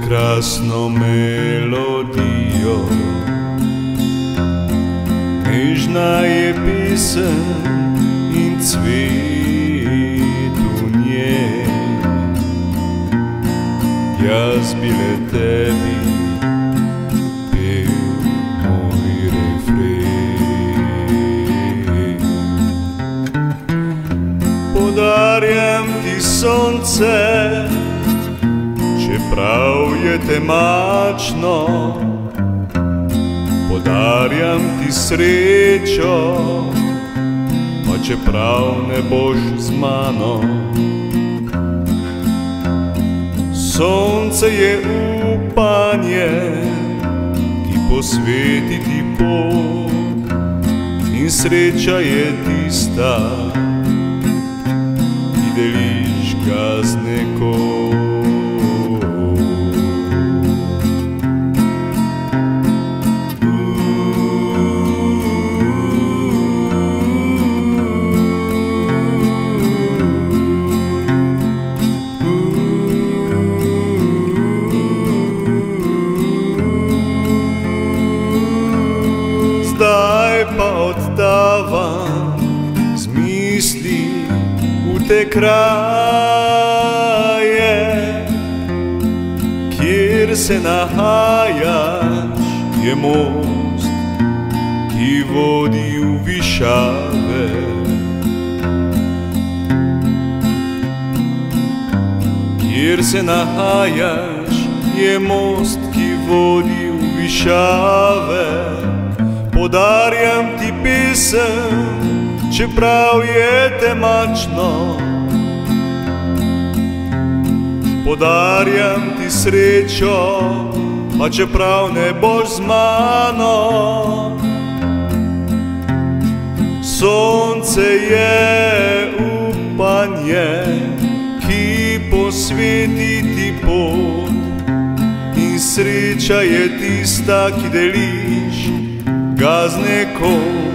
prekrasno melodijo. Nežna je pesem in cvet v njej. Jaz bi le tebi pel moj refren. Podarjam ti sonce, čeprav je temačno. Podarjam ti srečo, pa čeprav ne boš z mano. Sonce je upanje, ki posveti ti pot, in sreča je tista, ki deliš ga z nekom. Zdaj pa oddavam z misli v te kraje, kjer se nahajaš, je most, ki vodi v višave. Kjer se nahajaš, je most, ki vodi v višave. Podarjam ti pesem, čeprav je temačno. Podarjam ti srečo, pa čeprav ne boš z mano. Sonce je upanje, ki posveti ti pot, in sreča je tista, ki deliš ga z nekom.